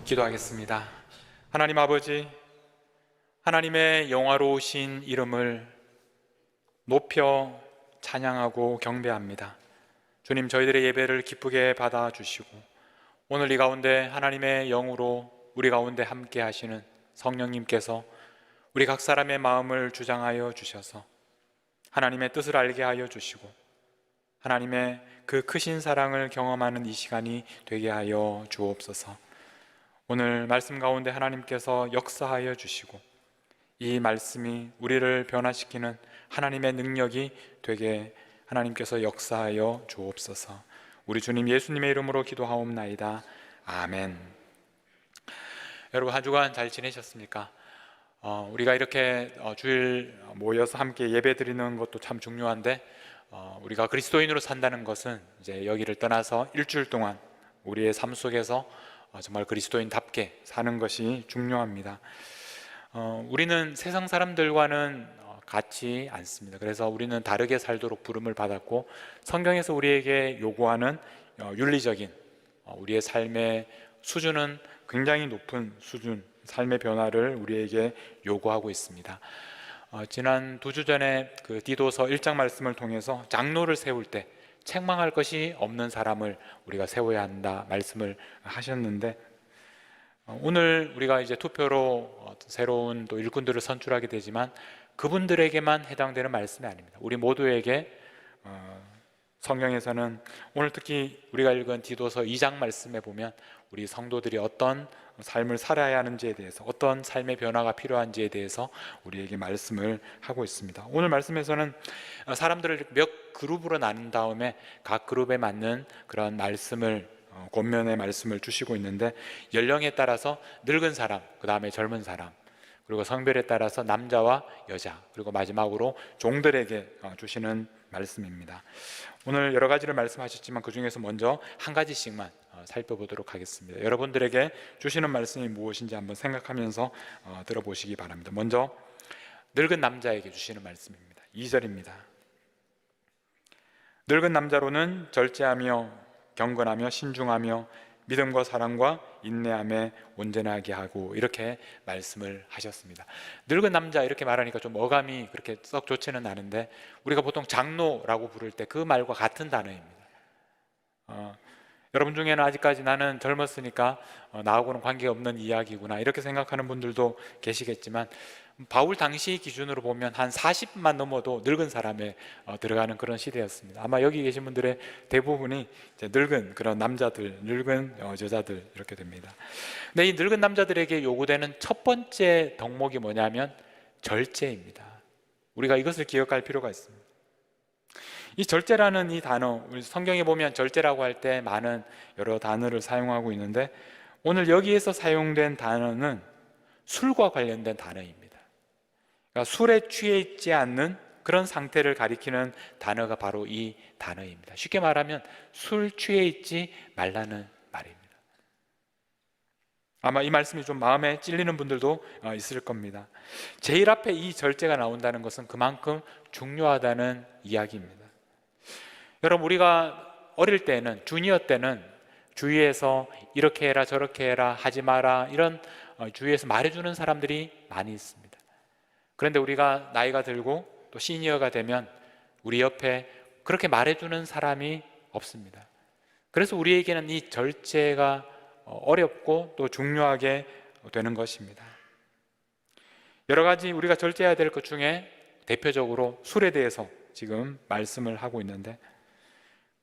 기도하겠습니다. 하나님 아버지, 하나님의 영화로우신 이름을 높여 찬양하고 경배합니다. 주님, 저희들의 예배를 기쁘게 받아주시고 오늘 이 가운데 하나님의 영으로 우리 가운데 함께 하시는 성령님께서 우리 각 사람의 마음을 주장하여 주셔서 하나님의 뜻을 알게 하여 주시고 하나님의 그 크신 사랑을 경험하는 이 시간이 되게 하여 주옵소서. 오늘 말씀 가운데 하나님께서 역사하여 주시고 이 말씀이 우리를 변화시키는 하나님의 능력이 되게 하나님께서 역사하여 주옵소서. 우리 주님 예수님의 이름으로 기도하옵나이다. 아멘. 여러분, 한 주간 잘 지내셨습니까? 우리가 이렇게 주일 모여서 함께 예배 드리는 것도 참 중요한데 우리가 그리스도인으로 산다는 것은 이제 여기를 떠나서 일주일 동안 우리의 삶 속에서 정말 그리스도인답게 사는 것이 중요합니다. 우리는 세상 사람들과는 같지 않습니다. 그래서 우리는 다르게 살도록 부름을 받았고 성경에서 우리에게 요구하는 윤리적인 우리의 삶의 수준은 굉장히 높은 수준, 삶의 변화를 우리에게 요구하고 있습니다. 지난 2주 전에 그 디도서 1장 말씀을 통해서 장로를 세울 때 책망할 것이 없는 사람을 우리가 세워야 한다 말씀을 하셨는데, 오늘 우리가 이제 투표로 새로운 또 일꾼들을 선출하게 되지만 그분들에게만 해당되는 말씀이 아닙니다. 우리 모두에게 성경에서는 오늘 특히 우리가 읽은 디도서 2장 말씀에 보면 우리 성도들이 어떤 삶을 살아야 하는지에 대해서, 어떤 삶의 변화가 필요한지에 대해서 우리에게 말씀을 하고 있습니다. 오늘 말씀에서는 사람들을 몇 그룹으로 나눈 다음에 각 그룹에 맞는 그런 말씀을, 권면의 말씀을 주시고 있는데, 연령에 따라서 늙은 사람, 그 다음에 젊은 사람, 그리고 성별에 따라서 남자와 여자, 그리고 마지막으로 종들에게 주시는 말씀입니다. 오늘 여러 가지를 말씀하셨지만 그 중에서 먼저 한 가지씩만 살펴보도록 하겠습니다. 여러분들에게 주시는 말씀이 무엇인지 한번 생각하면서 들어보시기 바랍니다. 먼저 늙은 남자에게 주시는 말씀입니다. 2절입니다. 늙은 남자로는 절제하며 경건하며 신중하며 믿음과 사랑과 인내함에 온전하게 하고, 이렇게 말씀을 하셨습니다. 늙은 남자 이렇게 말하니까 좀 어감이 그렇게 썩 좋지는 않은데 우리가 보통 장로라고 부를 때 그 말과 같은 단어입니다. 여러분 중에는 아직까지 나는 젊었으니까 나하고는 관계없는 이야기구나 이렇게 생각하는 분들도 계시겠지만, 바울 당시 기준으로 보면 한 40만 넘어도 늙은 사람에 들어가는 그런 시대였습니다. 아마 여기 계신 분들의 대부분이 이제 늙은 그런 남자들, 늙은 여자들 이렇게 됩니다. 근데 이 늙은 남자들에게 요구되는 첫 번째 덕목이 뭐냐면 절제입니다. 우리가 이것을 기억할 필요가 있습니다. 이 절제라는 이 단어, 우리 성경에 보면 절제라고 할 때 많은 여러 단어를 사용하고 있는데 오늘 여기에서 사용된 단어는 술과 관련된 단어입니다. 그러니까 술에 취해 있지 않는 그런 상태를 가리키는 단어가 바로 이 단어입니다. 쉽게 말하면 술 취해 있지 말라는 말입니다. 아마 이 말씀이 좀 마음에 찔리는 분들도 있을 겁니다. 제일 앞에 이 절제가 나온다는 것은 그만큼 중요하다는 이야기입니다. 여러분, 우리가 어릴 때는, 주니어 때는 주위에서 이렇게 해라 저렇게 해라 하지 마라 이런 주위에서 말해주는 사람들이 많이 있습니다. 그런데 우리가 나이가 들고 또 시니어가 되면 우리 옆에 그렇게 말해주는 사람이 없습니다. 그래서 우리에게는 이 절제가 어렵고 또 중요하게 되는 것입니다. 여러 가지 우리가 절제해야 될 것 중에 대표적으로 술에 대해서 지금 말씀을 하고 있는데,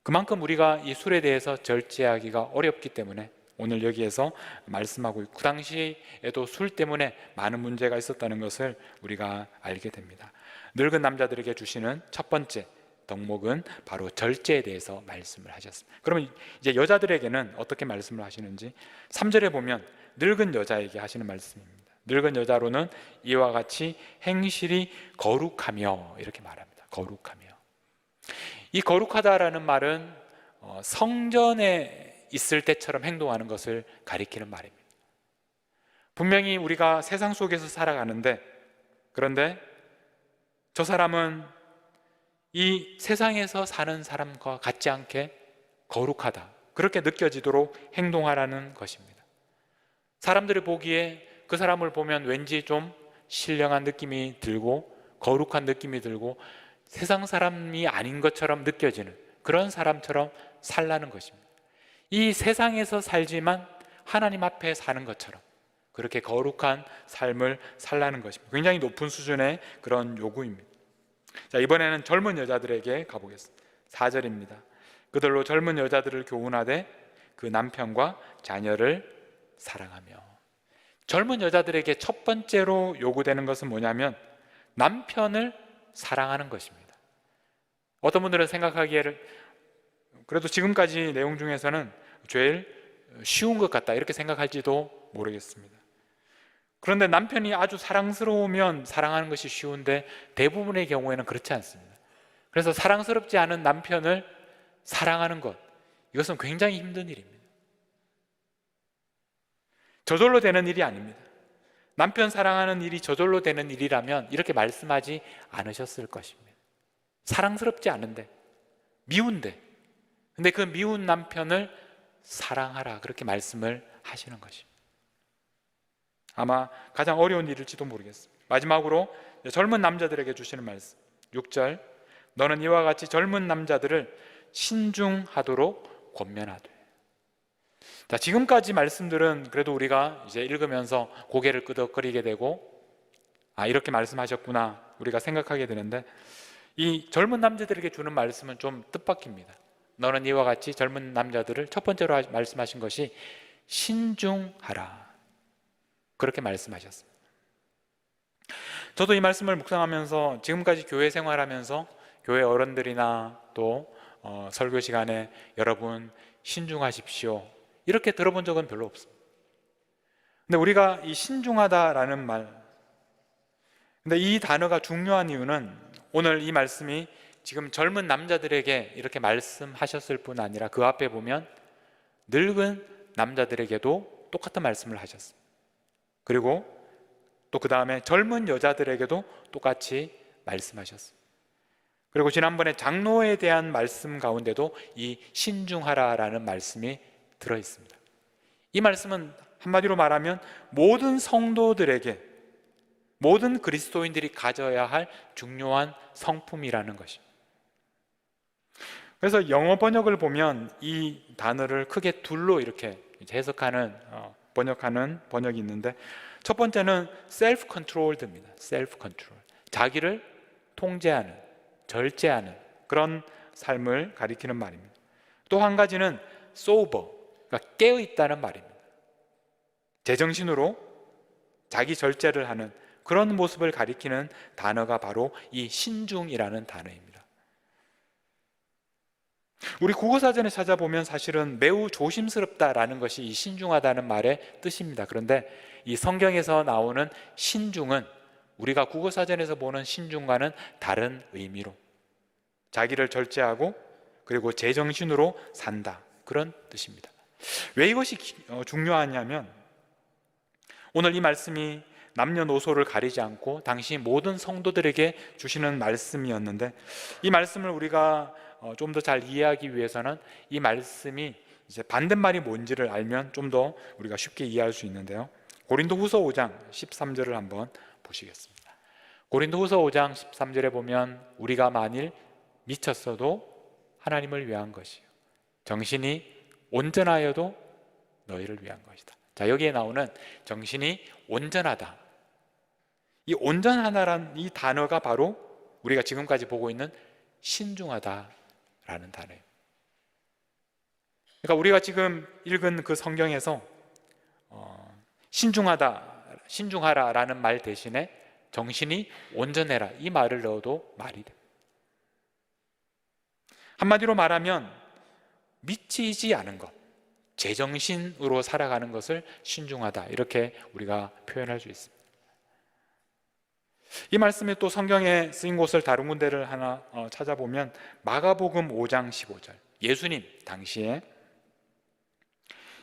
그만큼 우리가 이 술에 대해서 절제하기가 어렵기 때문에 오늘 여기에서 말씀하고 있고, 그 당시에도 술 때문에 많은 문제가 있었다는 것을 우리가 알게 됩니다. 늙은 남자들에게 주시는 첫 번째 덕목은 바로 절제에 대해서 말씀을 하셨습니다. 그러면 이제 여자들에게는 어떻게 말씀을 하시는지 3절에 보면 늙은 여자에게 하시는 말씀입니다. 늙은 여자로는 이와 같이 행실이 거룩하며, 이렇게 말합니다. 거룩하며. 이 거룩하다라는 말은 성전에 있을 때처럼 행동하는 것을 가리키는 말입니다. 분명히 우리가 세상 속에서 살아가는데, 그런데 저 사람은 이 세상에서 사는 사람과 같지 않게 거룩하다, 그렇게 느껴지도록 행동하라는 것입니다. 사람들이 보기에 그 사람을 보면 왠지 좀 신령한 느낌이 들고 거룩한 느낌이 들고 세상 사람이 아닌 것처럼 느껴지는 그런 사람처럼 살라는 것입니다. 이 세상에서 살지만 하나님 앞에 사는 것처럼 그렇게 거룩한 삶을 살라는 것입니다. 굉장히 높은 수준의 그런 요구입니다. 자, 이번에는 젊은 여자들에게 가보겠습니다. 4절입니다. 그들로 젊은 여자들을 교훈하되 그 남편과 자녀를 사랑하며. 젊은 여자들에게 첫 번째로 요구되는 것은 뭐냐면 남편을 사랑하는 것입니다. 어떤 분들은 생각하기에는 그래도 지금까지 내용 중에서는 제일 쉬운 것 같다 이렇게 생각할지도 모르겠습니다. 그런데 남편이 아주 사랑스러우면 사랑하는 것이 쉬운데 대부분의 경우에는 그렇지 않습니다. 그래서 사랑스럽지 않은 남편을 사랑하는 것, 이것은 굉장히 힘든 일입니다. 저절로 되는 일이 아닙니다. 남편 사랑하는 일이 저절로 되는 일이라면 이렇게 말씀하지 않으셨을 것입니다. 사랑스럽지 않은데, 미운데, 근데 그 미운 남편을 사랑하라 그렇게 말씀을 하시는 것입니다. 아마 가장 어려운 일일지도 모르겠습니다. 마지막으로 젊은 남자들에게 주시는 말씀 6절, 너는 이와 같이 젊은 남자들을 신중하도록 권면하되. 자, 지금까지 말씀들은 그래도 우리가 이제 읽으면서 고개를 끄덕거리게 되고 이렇게 말씀하셨구나 우리가 생각하게 되는데, 이 젊은 남자들에게 주는 말씀은 좀 뜻밖입니다. 너는 이와 같이 젊은 남자들을 첫 번째로 말씀하신 것이 신중하라 그렇게 말씀하셨습니다. 저도 이 말씀을 묵상하면서 지금까지 교회 생활하면서 교회 어른들이나 또 설교 시간에 여러분 신중하십시오 이렇게 들어본 적은 별로 없습니다. 근데 우리가 이 신중하다라는 말, 근데 이 단어가 중요한 이유는 오늘 이 말씀이 지금 젊은 남자들에게 이렇게 말씀하셨을 뿐 아니라 그 앞에 보면 늙은 남자들에게도 똑같은 말씀을 하셨습니다. 그리고 또 그 다음에 젊은 여자들에게도 똑같이 말씀하셨습니다. 그리고 지난번에 장로에 대한 말씀 가운데도 이 신중하라라는 말씀이 들어있습니다. 이 말씀은 한마디로 말하면 모든 성도들에게, 모든 그리스도인들이 가져야 할 중요한 성품이라는 것입니다. 그래서 영어 번역을 보면 이 단어를 크게 둘로 이렇게 해석하는 번역하는 번역이 있는데, 첫 번째는 self controlled입니다. self control, 자기를 통제하는, 절제하는 그런 삶을 가리키는 말입니다. 또 한 가지는 sober, 그러니까 깨어 있다는 말입니다. 제정신으로 자기 절제를 하는 그런 모습을 가리키는 단어가 바로 이 신중이라는 단어입니다. 우리 국어사전에 찾아보면 사실은 매우 조심스럽다라는 것이 이 신중하다는 말의 뜻입니다. 그런데 이 성경에서 나오는 신중은 우리가 국어사전에서 보는 신중과는 다른 의미로 자기를 절제하고 그리고 제정신으로 산다, 그런 뜻입니다. 왜 이것이 중요하냐면 오늘 이 말씀이 남녀노소를 가리지 않고 당시 모든 성도들에게 주시는 말씀이었는데, 이 말씀을 우리가 좀 더 잘 이해하기 위해서는 이 말씀이 이제 반대말이 뭔지를 알면 좀 더 우리가 쉽게 이해할 수 있는데요. 고린도후서 5장 13절을 한번 보시겠습니다. 고린도후서 5장 13절에 보면 우리가 만일 미쳤어도 하나님을 위한 것이요 정신이 온전하여도 너희를 위한 것이다. 자, 여기에 나오는 정신이 온전하다, 이 온전하다라는 이 단어가 바로 우리가 지금까지 보고 있는 신중하다라는 단어예요. 그러니까 우리가 지금 읽은 그 성경에서 신중하라라는 말 대신에 정신이 온전해라 이 말을 넣어도 말이 돼요. 한마디로 말하면 미치지 않은 것, 제정신으로 살아가는 것을 신중하다 이렇게 우리가 표현할 수 있습니다. 이 말씀이 또 성경에 쓰인 곳을 다른 군데를 하나 찾아보면 마가복음 5장 15절, 예수님 당시에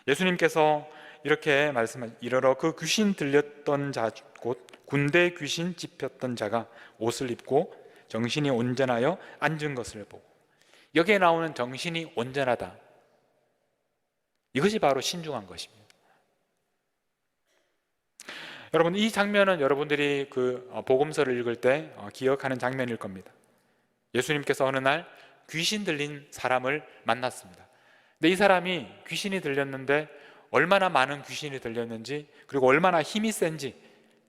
예수님께서 이렇게 말씀하시죠. 이르러 그 귀신 들렸던 자 곧 군대 귀신 짚혔던 자가 옷을 입고 정신이 온전하여 앉은 것을 보고. 여기에 나오는 정신이 온전하다, 이것이 바로 신중한 것입니다. 여러분, 이 장면은 여러분들이 그 복음서를 읽을 때 기억하는 장면일 겁니다. 예수님께서 어느 날 귀신 들린 사람을 만났습니다. 근데 이 사람이 귀신이 들렸는데 얼마나 많은 귀신이 들렸는지, 그리고 얼마나 힘이 센지,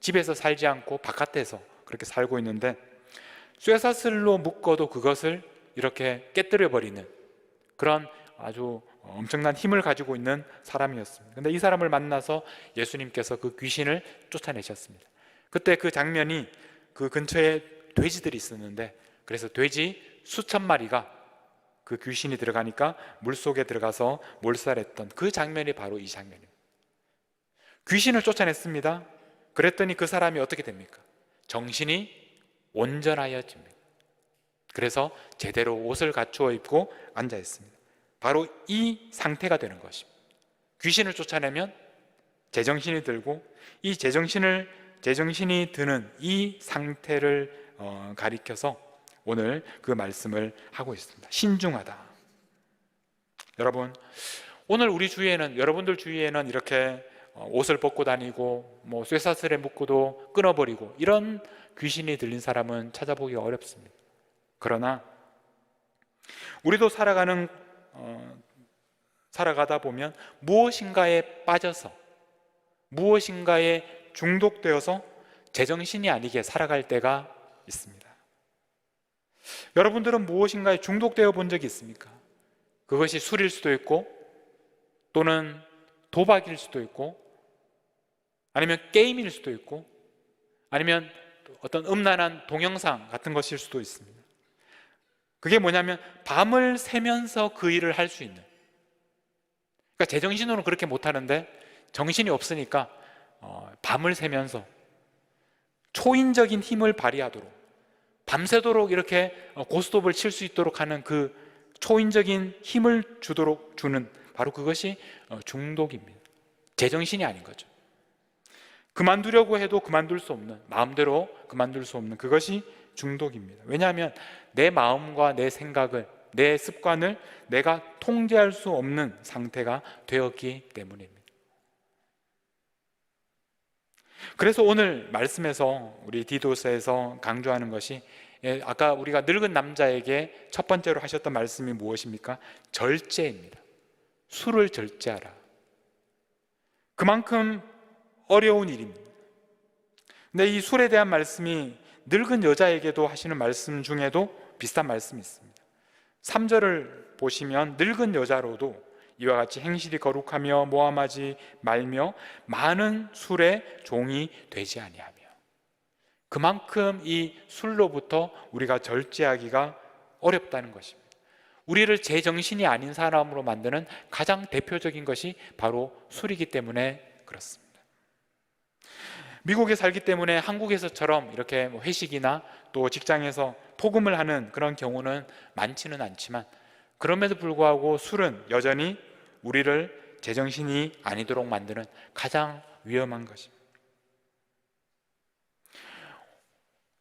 집에서 살지 않고 바깥에서 그렇게 살고 있는데 쇠사슬로 묶어도 그것을 이렇게 깨뜨려 버리는 그런 아주 엄청난 힘을 가지고 있는 사람이었습니다. 근데 이 사람을 만나서 예수님께서 그 귀신을 쫓아내셨습니다. 그때 그 장면이, 그 근처에 돼지들이 있었는데, 그래서 돼지 수천 마리가 그 귀신이 들어가니까 물속에 들어가서 몰살했던 그 장면이 바로 이 장면입니다. 귀신을 쫓아냈습니다. 그랬더니 그 사람이 어떻게 됩니까? 정신이 온전하여집니다. 그래서 제대로 옷을 갖추어 입고 앉아 있습니다. 바로 이 상태가 되는 것입니다. 귀신을 쫓아내면 제정신이 들고, 이 제정신이 드는 이 상태를 가리켜서 오늘 그 말씀을 하고 있습니다. 신중하다. 여러분, 오늘 우리 주위에는, 여러분들 주위에는 이렇게 옷을 벗고 다니고 쇠사슬에 묶고도 끊어버리고 이런 귀신이 들린 사람은 찾아보기 어렵습니다. 그러나 우리도 살아가다 보면 무엇인가에 빠져서, 무엇인가에 중독되어서 제정신이 아니게 살아갈 때가 있습니다. 여러분들은 무엇인가에 중독되어 본 적이 있습니까? 그것이 술일 수도 있고, 또는 도박일 수도 있고, 아니면 게임일 수도 있고, 아니면 어떤 음란한 동영상 같은 것일 수도 있습니다. 그게 뭐냐면 밤을 새면서 그 일을 할 수 있는, 그러니까 제정신으로는 그렇게 못하는데 정신이 없으니까 밤을 새면서 초인적인 힘을 발휘하도록, 밤새도록 이렇게 고스톱을 칠 수 있도록 하는 그 초인적인 힘을 주는, 바로 그것이 중독입니다. 제정신이 아닌 거죠. 그만두려고 해도 그만둘 수 없는, 마음대로 그만둘 수 없는 그것이 중독입니다. 왜냐하면 내 마음과 내 생각을, 내 습관을 내가 통제할 수 없는 상태가 되었기 때문입니다. 그래서 오늘 말씀에서, 우리 디도서에서 강조하는 것이, 아까 우리가 늙은 남자에게 첫 번째로 하셨던 말씀이 무엇입니까? 절제입니다. 술을 절제하라. 그만큼 어려운 일입니다. 근데 이 술에 대한 말씀이 늙은 여자에게도 하시는 말씀 중에도 비슷한 말씀이 있습니다. 3절을 보시면 늙은 여자로도 이와 같이 행실이 거룩하며 모함하지 말며 많은 술의 종이 되지 아니하며, 그만큼 이 술로부터 우리가 절제하기가 어렵다는 것입니다. 우리를 제정신이 아닌 사람으로 만드는 가장 대표적인 것이 바로 술이기 때문에 그렇습니다. 미국에 살기 때문에 한국에서처럼 이렇게 회식이나 또 직장에서 포금을 하는 그런 경우는 많지는 않지만, 그럼에도 불구하고 술은 여전히 우리를 제정신이 아니도록 만드는 가장 위험한 것입니다.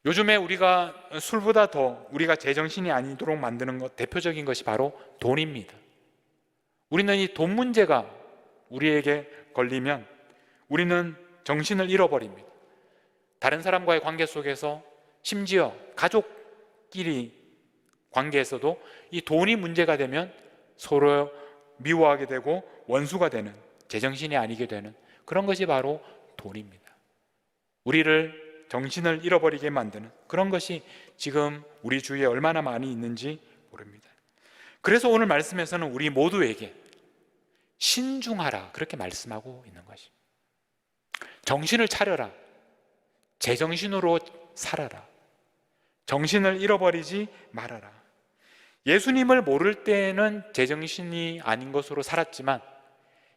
요즘에 우리가 술보다 더 우리가 제정신이 아니도록 만드는 것, 대표적인 것이 바로 돈입니다. 우리는 이 돈 문제가 우리에게 걸리면 우리는 정신을 잃어버립니다. 다른 사람과의 관계 속에서, 심지어 가족끼리 관계에서도 이 돈이 문제가 되면 서로 미워하게 되고 원수가 되는, 제정신이 아니게 되는 그런 것이 바로 돈입니다. 우리를 정신을 잃어버리게 만드는 그런 것이 지금 우리 주위에 얼마나 많이 있는지 모릅니다. 그래서 오늘 말씀에서는 우리 모두에게 신중하라, 그렇게 말씀하고 있는 것입니다. 정신을 차려라. 제정신으로 살아라. 정신을 잃어버리지 말아라. 예수님을 모를 때에는 제정신이 아닌 것으로 살았지만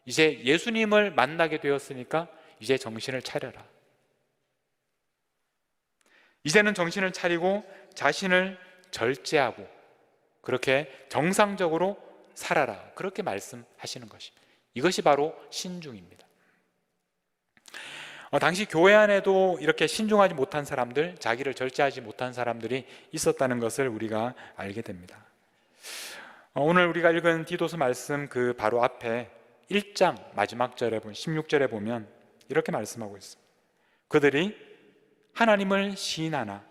이제 예수님을 만나게 되었으니까 이제 정신을 차려라. 이제는 정신을 차리고 자신을 절제하고 그렇게 정상적으로 살아라, 그렇게 말씀하시는 것입니다. 이것이 바로 신중입니다. 당시 교회 안에도 이렇게 신중하지 못한 사람들, 자기를 절제하지 못한 사람들이 있었다는 것을 우리가 알게 됩니다. 오늘 우리가 읽은 디도서 말씀 그 바로 앞에 1장 마지막 절에 보면, 16절에 보면 이렇게 말씀하고 있습니다. 그들이 하나님을 시인하나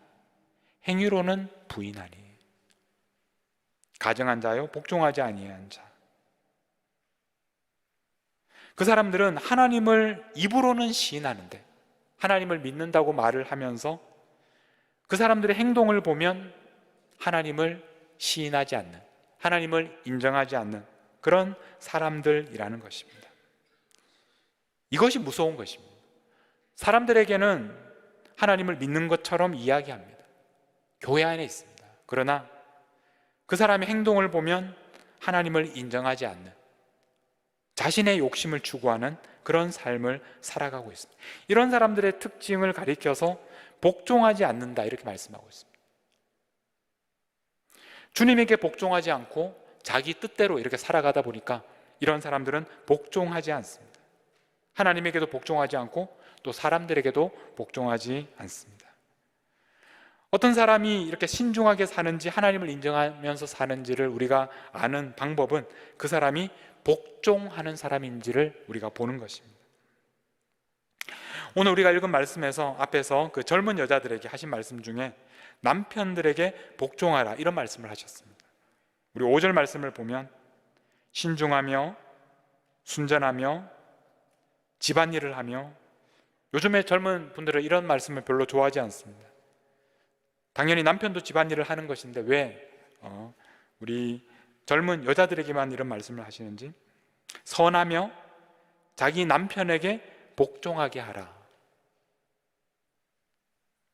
행위로는 부인하니. 가증한 자요 복종하지 아니한 자. 그 사람들은 하나님을 입으로는 시인하는데, 하나님을 믿는다고 말을 하면서 그 사람들의 행동을 보면 하나님을 시인하지 않는, 하나님을 인정하지 않는 그런 사람들이라는 것입니다. 이것이 무서운 것입니다. 사람들에게는 하나님을 믿는 것처럼 이야기합니다. 교회 안에 있습니다. 그러나 그 사람의 행동을 보면 하나님을 인정하지 않는, 자신의 욕심을 추구하는 그런 삶을 살아가고 있습니다. 이런 사람들의 특징을 가리켜서 복종하지 않는다, 이렇게 말씀하고 있습니다. 주님에게 복종하지 않고 자기 뜻대로 이렇게 살아가다 보니까 이런 사람들은 복종하지 않습니다. 하나님에게도 복종하지 않고 또 사람들에게도 복종하지 않습니다. 어떤 사람이 이렇게 신중하게 사는지, 하나님을 인정하면서 사는지를 우리가 아는 방법은 그 사람이 복종하는 사람인지를 우리가 보는 것입니다. 오늘 우리가 읽은 말씀에서 앞에서 그 젊은 여자들에게 하신 말씀 중에 남편들에게 복종하라, 이런 말씀을 하셨습니다. 우리 5절 말씀을 보면 신중하며 순전하며 집안일을 하며, 요즘에 젊은 분들은 이런 말씀을 별로 좋아하지 않습니다. 당연히 남편도 집안일을 하는 것인데 왜 우리 젊은 여자들에게만 이런 말씀을 하시는지. 선하며 자기 남편에게 복종하게 하라.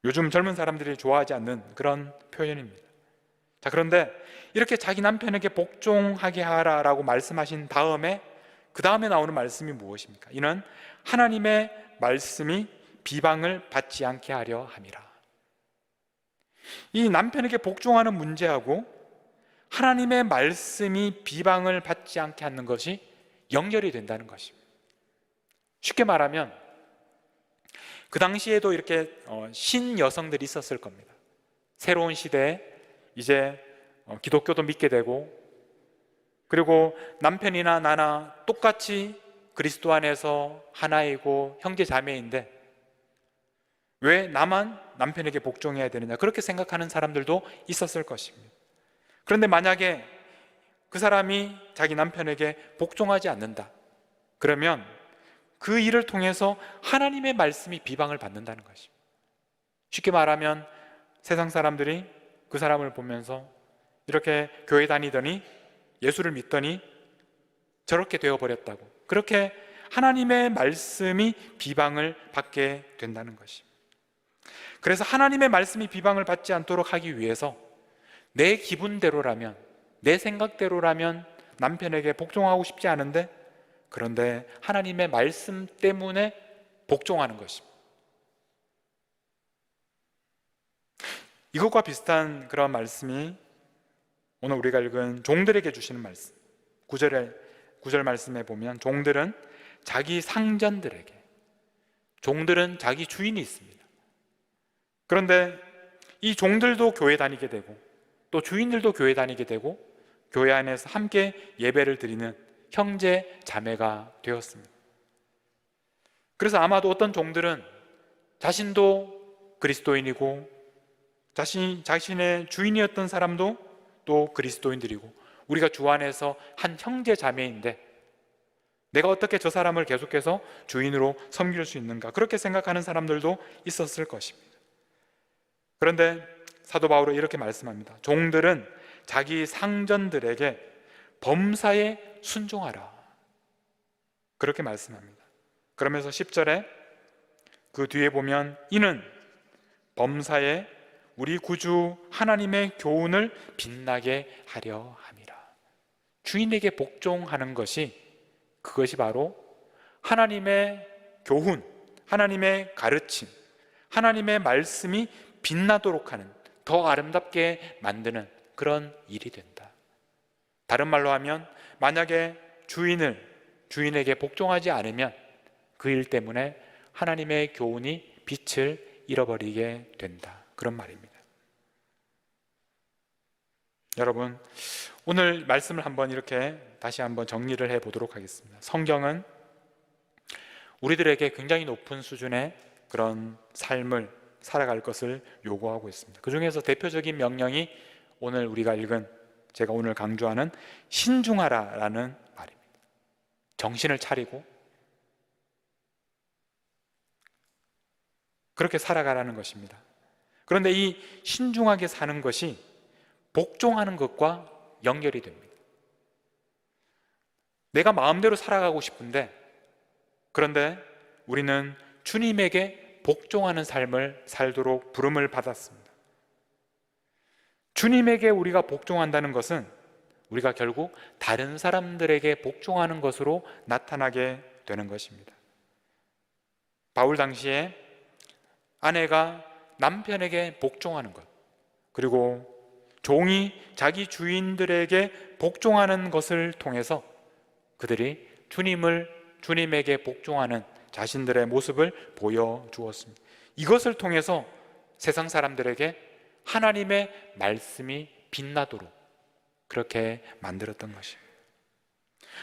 요즘 젊은 사람들이 좋아하지 않는 그런 표현입니다. 자, 그런데 이렇게 자기 남편에게 복종하게 하라라고 말씀하신 다음에 그 다음에 나오는 말씀이 무엇입니까? 이는 하나님의 말씀이 비방을 받지 않게 하려 함이라. 이 남편에게 복종하는 문제하고 하나님의 말씀이 비방을 받지 않게 하는 것이 연결이 된다는 것입니다. 쉽게 말하면 그 당시에도 이렇게 신여성들이 있었을 겁니다. 새로운 시대에 이제 기독교도 믿게 되고, 그리고 남편이나 나나 똑같이 그리스도 안에서 하나이고 형제 자매인데 왜 나만 남편에게 복종해야 되느냐, 그렇게 생각하는 사람들도 있었을 것입니다. 그런데 만약에 그 사람이 자기 남편에게 복종하지 않는다, 그러면 그 일을 통해서 하나님의 말씀이 비방을 받는다는 것입니다. 쉽게 말하면 세상 사람들이 그 사람을 보면서 이렇게 교회 다니더니 예수를 믿더니 저렇게 되어버렸다고, 그렇게 하나님의 말씀이 비방을 받게 된다는 것입니다. 그래서 하나님의 말씀이 비방을 받지 않도록 하기 위해서 내 기분대로라면, 내 생각대로라면 남편에게 복종하고 싶지 않은데, 그런데 하나님의 말씀 때문에 복종하는 것입니다. 이것과 비슷한 그런 말씀이 오늘 우리가 읽은 종들에게 주시는 말씀, 9절 말씀에 보면 종들은 자기 상전들에게, 종들은 자기 주인이 있습니다. 그런데 이 종들도 교회 다니게 되고 또 주인들도 교회 다니게 되고 교회 안에서 함께 예배를 드리는 형제 자매가 되었습니다. 그래서 아마도 어떤 종들은 자신도 그리스도인이고 자신의 주인이었던 사람도 또 그리스도인들이고, 우리가 주 안에서 한 형제 자매인데 내가 어떻게 저 사람을 계속해서 주인으로 섬길 수 있는가, 그렇게 생각하는 사람들도 있었을 것입니다. 그런데 사도 바울은 이렇게 말씀합니다. 종들은 자기 상전들에게 범사에 순종하라, 그렇게 말씀합니다. 그러면서 10절에 그 뒤에 보면 이는 범사에 우리 구주 하나님의 교훈을 빛나게 하려 함이라. 주인에게 복종하는 것이, 그것이 바로 하나님의 교훈, 하나님의 가르침, 하나님의 말씀이 빛나도록 하는, 더 아름답게 만드는 그런 일이 된다. 다른 말로 하면 만약에 주인에게 복종하지 않으면 그 일 때문에 하나님의 교훈이 빛을 잃어버리게 된다, 그런 말입니다. 여러분, 오늘 말씀을 한번 이렇게 다시 한번 정리를 해 보도록 하겠습니다. 성경은 우리들에게 굉장히 높은 수준의 그런 삶을 살아갈 것을 요구하고 있습니다. 그 중에서 대표적인 명령이 오늘 우리가 읽은, 제가 오늘 강조하는 신중하라라는 말입니다. 정신을 차리고 그렇게 살아가라는 것입니다. 그런데 이 신중하게 사는 것이 복종하는 것과 연결이 됩니다. 내가 마음대로 살아가고 싶은데, 그런데 우리는 주님에게 복종하는 삶을 살도록 부름을 받았습니다. 주님에게 우리가 복종한다는 것은 우리가 결국 다른 사람들에게 복종하는 것으로 나타나게 되는 것입니다. 바울 당시에 아내가 남편에게 복종하는 것, 그리고 종이 자기 주인들에게 복종하는 것을 통해서 그들이 주님에게 복종하는 자신들의 모습을 보여주었습니다. 이것을 통해서 세상 사람들에게 하나님의 말씀이 빛나도록 그렇게 만들었던 것입니다.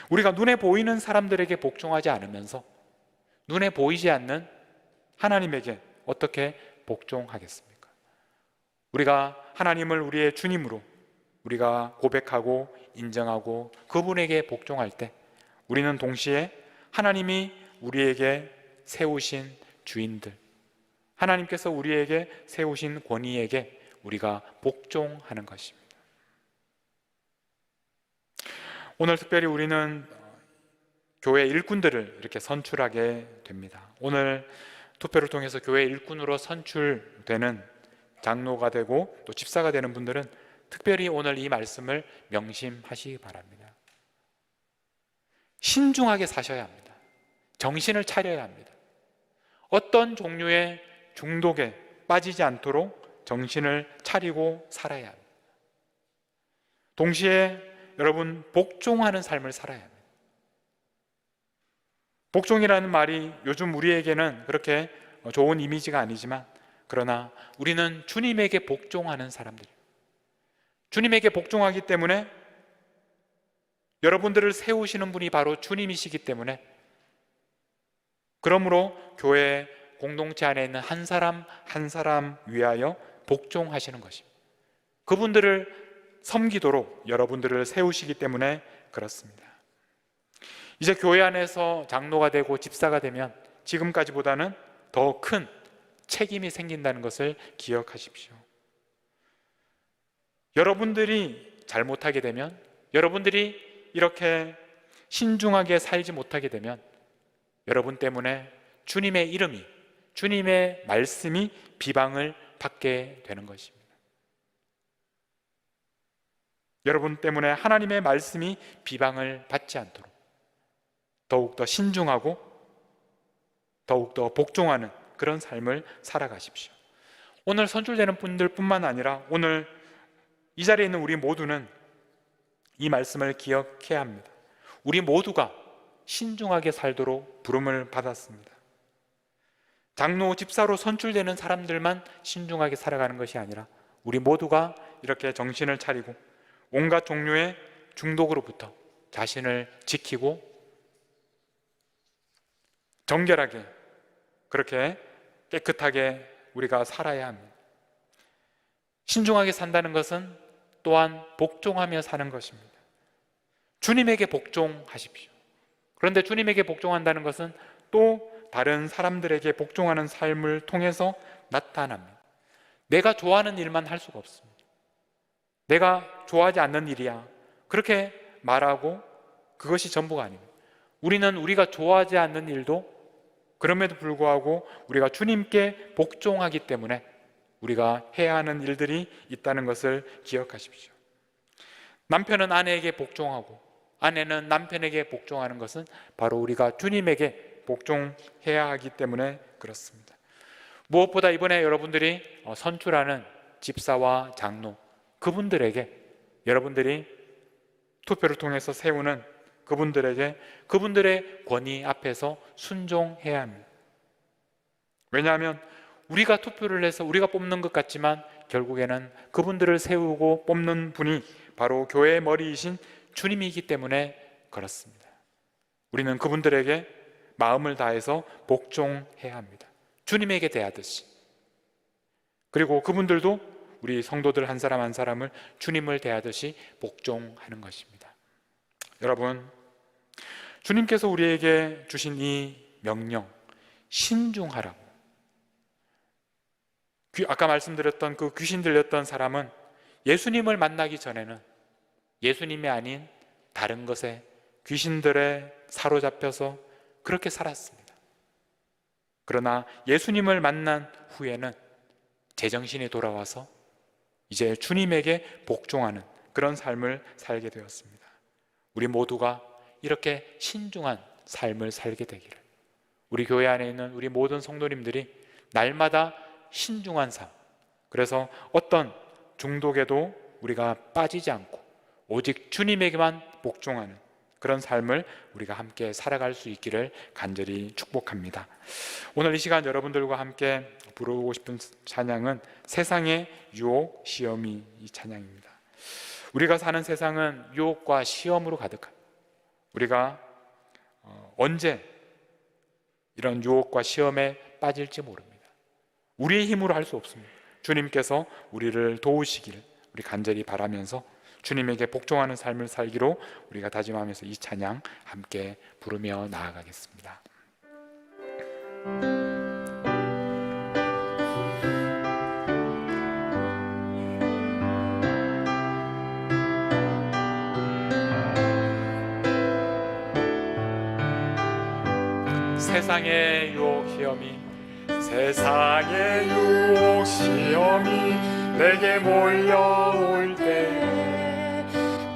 우리가 눈에 보이는 사람들에게 복종하지 않으면서 눈에 보이지 않는 하나님에게 어떻게 복종하겠습니까? 우리가 하나님을 우리의 주님으로 우리가 고백하고 인정하고 그분에게 복종할 때 우리는 동시에 하나님이 우리에게 세우신 주인들, 하나님께서 우리에게 세우신 권위에게 우리가 복종하는 것입니다. 오늘 특별히 우리는 교회 일꾼들을 이렇게 선출하게 됩니다. 오늘 투표를 통해서 교회 일꾼으로 선출되는 장로가 되고 또 집사가 되는 분들은 특별히 오늘 이 말씀을 명심하시기 바랍니다. 신중하게 사셔야 합니다. 정신을 차려야 합니다. 어떤 종류의 중독에 빠지지 않도록 정신을 차리고 살아야 합니다. 동시에 여러분, 복종하는 삶을 살아야 합니다. 복종이라는 말이 요즘 우리에게는 그렇게 좋은 이미지가 아니지만, 그러나 우리는 주님에게 복종하는 사람들이에요. 주님에게 복종하기 때문에 여러분들을 세우시는 분이 바로 주님이시기 때문에, 그러므로 교회 공동체 안에 있는 한 사람 한 사람 위하여 복종하시는 것입니다. 그분들을 섬기도록 여러분들을 세우시기 때문에 그렇습니다. 이제 교회 안에서 장로가 되고 집사가 되면 지금까지보다는 더 큰 책임이 생긴다는 것을 기억하십시오. 여러분들이 잘못하게 되면, 여러분들이 이렇게 신중하게 살지 못하게 되면 여러분 때문에 주님의 이름이, 주님의 말씀이 비방을 받게 되는 것입니다. 여러분 때문에 하나님의 말씀이 비방을 받지 않도록 더욱더 신중하고 더욱더 복종하는 그런 삶을 살아가십시오. 오늘 선출되는 분들뿐만 아니라 오늘 이 자리에 있는 우리 모두는 이 말씀을 기억해야 합니다. 우리 모두가 신중하게 살도록 부름을 받았습니다. 장로, 집사로 선출되는 사람들만 신중하게 살아가는 것이 아니라 우리 모두가 이렇게 정신을 차리고 온갖 종류의 중독으로부터 자신을 지키고 정결하게, 그렇게 깨끗하게 우리가 살아야 합니다. 신중하게 산다는 것은 또한 복종하며 사는 것입니다. 주님에게 복종하십시오. 그런데 주님에게 복종한다는 것은 또 다른 사람들에게 복종하는 삶을 통해서 나타납니다. 내가 좋아하는 일만 할 수가 없습니다. 내가 좋아하지 않는 일이야, 그렇게 말하고 그것이 전부가 아닙니다. 우리는 우리가 좋아하지 않는 일도 그럼에도 불구하고 우리가 주님께 복종하기 때문에 우리가 해야 하는 일들이 있다는 것을 기억하십시오. 남편은 아내에게 복종하고 아내는 남편에게 복종하는 것은 바로 우리가 주님에게 복종해야 하기 때문에 그렇습니다. 무엇보다 이번에 여러분들이 선출하는 집사와 장로, 그분들에게 여러분들이 투표를 통해서 세우는 그분들에게 그분들의 권위 앞에서 순종해야 합니다. 왜냐하면 우리가 투표를 해서 우리가 뽑는 것 같지만 결국에는 그분들을 세우고 뽑는 분이 바로 교회의 머리이신 주님이기 때문에 그렇습니다. 우리는 그분들에게 마음을 다해서 복종해야 합니다. 주님에게 대하듯이, 그리고 그분들도 우리 성도들 한 사람 한 사람을 주님을 대하듯이 복종하는 것입니다. 여러분, 주님께서 우리에게 주신 이 명령, 신중하라고, 아까 말씀드렸던 그 귀신 들렸던 사람은 예수님을 만나기 전에는 예수님이 아닌 다른 것에, 귀신들에 사로잡혀서 그렇게 살았습니다. 그러나 예수님을 만난 후에는 제정신이 돌아와서 이제 주님에게 복종하는 그런 삶을 살게 되었습니다. 우리 모두가 이렇게 신중한 삶을 살게 되기를, 우리 교회 안에 있는 우리 모든 성도님들이 날마다 신중한 삶, 그래서 어떤 중독에도 우리가 빠지지 않고 오직 주님에게만 복종하는 그런 삶을 우리가 함께 살아갈 수 있기를 간절히 축복합니다. 오늘 이 시간 여러분들과 함께 부르고 싶은 찬양은 세상의 유혹, 시험이 이 찬양입니다. 우리가 사는 세상은 유혹과 시험으로 가득합니다. 우리가 언제 이런 유혹과 시험에 빠질지 모릅니다. 우리의 힘으로 할 수 없습니다. 주님께서 우리를 도우시기를 우리 간절히 바라면서 주님에게 복종하는 삶을 살기로 우리가 다짐하면서 이 찬양 함께 부르며 나아가겠습니다. 세상의 유혹 시험이, 세상의 유혹 시험이 내게 몰려올 때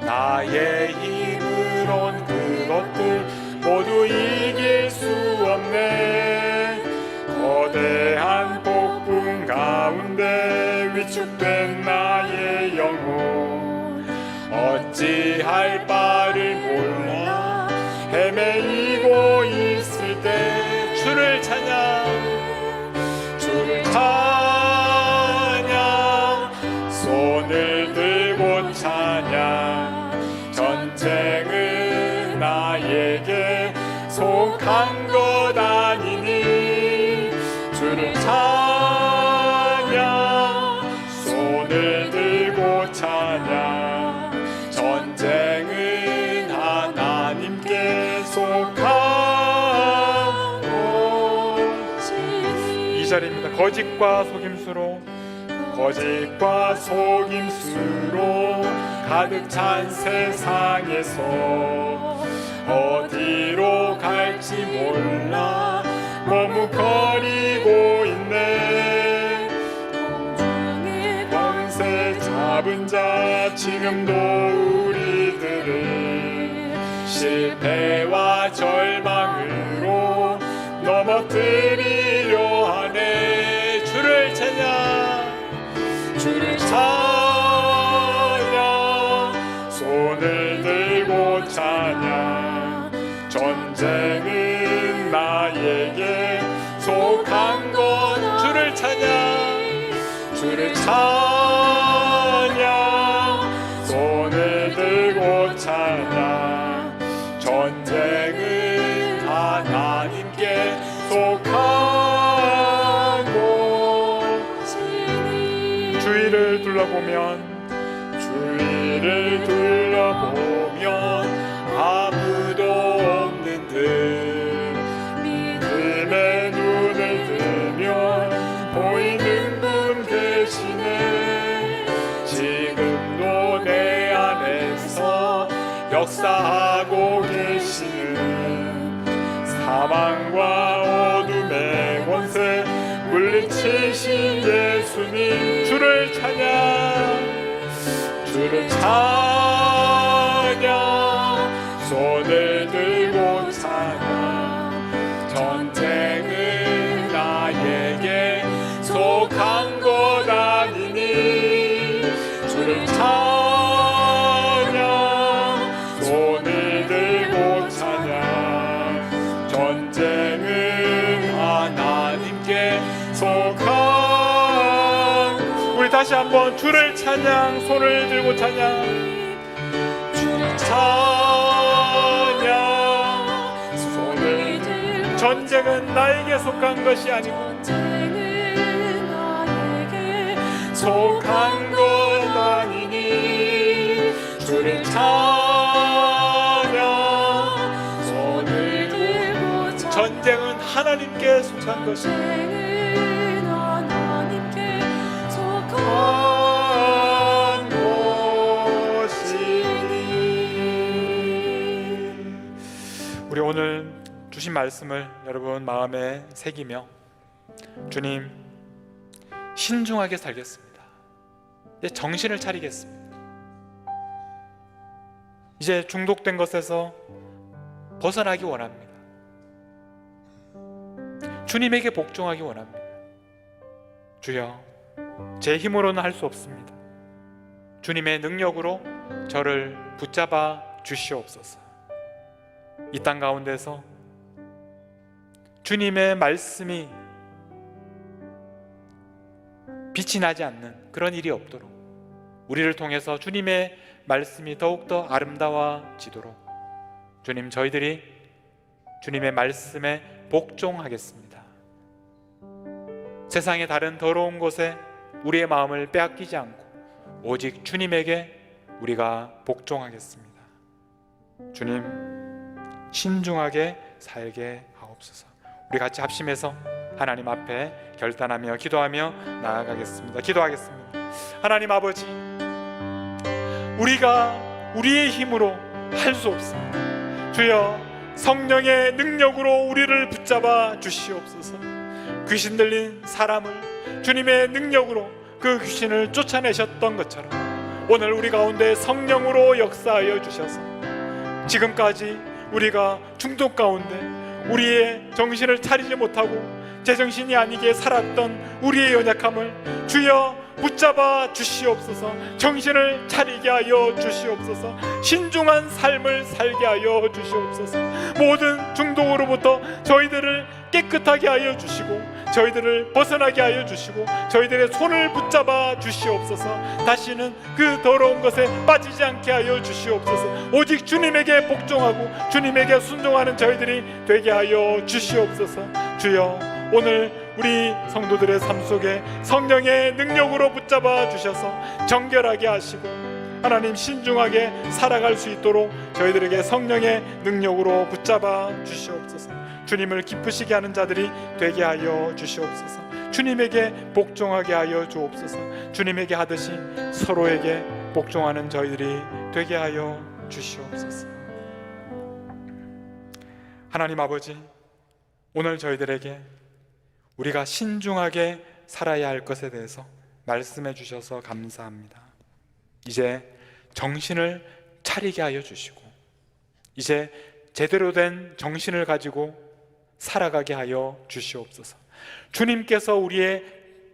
나의 힘으론 그것들 모두 이길 수 없네. 거대한 폭풍 가운데 위축된 나의 영혼, 어찌할 바를 몰라 헤매이고 있을 때 주를 찬양, 주를 찬양, 손을 들고 찬양. 전쟁은 나에게 속한 것 아니니 주를 찬양, 손을 들고 찬양. 전쟁은 하나님께 속한 것이니. 이 자리입니다. 거짓과 속임수로, 거짓과 속임수로 가득 찬 세상에서 어디로 갈지 몰라 머뭇거리고 있네. 권세 잡은 자 지금도 우리들을 실패와 절망으로 넘어뜨리려 하네. 주를 찬양, 주를 찬양, 손을 들고 찬양. 전쟁은 나에게 속한 것, 주를 찬양, 주를 찬양, 손을 들고 찬양. 전쟁은 하나님께 속한 것이니. 주위를 둘러보면 아무도 없는 듯 믿음의 눈을 뜨면 보이는 분 계시네. 지금도 내 안에서 역사하고 계시는 사망과 어둠의 권세 물리치신 예수님. 주를 찬양, 주를 찬양, 손을 들고 찬양. 전쟁은 나에게 속한 것 아니니 주를 찬양, 손을 들고 찬양. 전쟁은 하나님께 속한. 우리 다시 한번 주를 찬양, 손을 들고 찬양. 주를 찬양, 손을 들고 전쟁은 나에게 속한 것이 아니고 속한 것 아니니 주를 찬양 손을 들고 전쟁은 하나님께 속한 것이니 우리 오늘 주신 말씀을 여러분 마음에 새기며 주님 신중하게 살겠습니다. 이제 정신을 차리겠습니다. 이제 중독된 것에서 벗어나기 원합니다. 주님에게 복종하기 원합니다. 주여, 제 힘으로는 할 수 없습니다. 주님의 능력으로 저를 붙잡아 주시옵소서. 이 땅 가운데서 주님의 말씀이 빛이 나지 않는 그런 일이 없도록 우리를 통해서 주님의 말씀이 더욱더 아름다워지도록 주님, 저희들이 주님의 말씀에 복종하겠습니다. 세상의 다른 더러운 곳에 우리의 마음을 빼앗기지 않고 오직 주님에게 우리가 복종하겠습니다. 주님, 신중하게 살게 하옵소서. 우리 같이 합심해서 하나님 앞에 결단하며 기도하며 나아가겠습니다. 기도하겠습니다. 하나님 아버지, 우리가 우리의 힘으로 할 수 없습니다. 주여, 성령의 능력으로 우리를 붙잡아 주시옵소서. 귀신 들린 사람을 주님의 능력으로 그 귀신을 쫓아내셨던 것처럼 오늘 우리 가운데 성령으로 역사하여 주셔서 지금까지 우리가 중독 가운데 우리의 정신을 차리지 못하고 제정신이 아니게 살았던 우리의 연약함을 주여 붙잡아 주시옵소서. 정신을 차리게 하여 주시옵소서. 신중한 삶을 살게 하여 주시옵소서. 모든 중독으로부터 저희들을 깨끗하게 하여 주시고 저희들을 벗어나게 하여 주시고 저희들의 손을 붙잡아 주시옵소서. 다시는 그 더러운 것에 빠지지 않게 하여 주시옵소서. 오직 주님에게 복종하고 주님에게 순종하는 저희들이 되게 하여 주시옵소서. 주여, 오늘 우리 성도들의 삶 속에 성령의 능력으로 붙잡아 주셔서 정결하게 하시고 하나님 신중하게 살아갈 수 있도록 저희들에게 성령의 능력으로 붙잡아 주시옵소서. 주님을 기쁘시게 하는 자들이 되게 하여 주시옵소서. 주님에게 복종하게 하여 주옵소서. 주님에게 하듯이 서로에게 복종하는 저희들이 되게 하여 주시옵소서. 하나님 아버지, 오늘 저희들에게 우리가 신중하게 살아야 할 것에 대해서 말씀해 주셔서 감사합니다. 이제 정신을 차리게 하여 주시고 이제 제대로 된 정신을 가지고 살아가게 하여 주시옵소서. 주님께서 우리의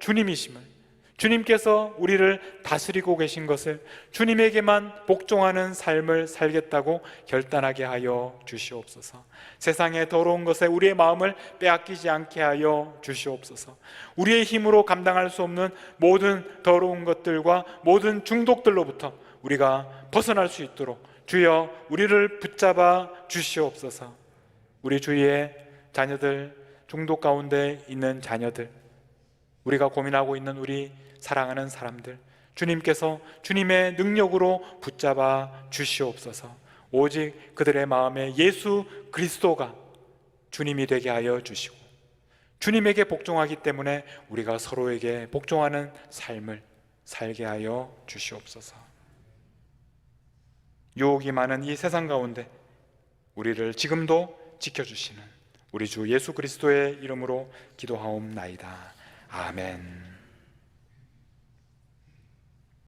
주님이심을, 주님께서 우리를 다스리고 계신 것을 주님에게만 복종하는 삶을 살겠다고 결단하게 하여 주시옵소서. 세상의 더러운 것에 우리의 마음을 빼앗기지 않게 하여 주시옵소서. 우리의 힘으로 감당할 수 없는 모든 더러운 것들과 모든 중독들로부터 우리가 벗어날 수 있도록 주여 우리를 붙잡아 주시옵소서. 우리 주위의 자녀들, 중독 가운데 있는 자녀들, 우리가 고민하고 있는 우리 사랑하는 사람들, 주님께서 주님의 능력으로 붙잡아 주시옵소서. 오직 그들의 마음에 예수 그리스도가 주님이 되게 하여 주시고 주님에게 복종하기 때문에 우리가 서로에게 복종하는 삶을 살게 하여 주시옵소서. 유혹이 많은 이 세상 가운데 우리를 지금도 지켜주시는 우리 주 예수 그리스도의 이름으로 기도하옵나이다. 아멘.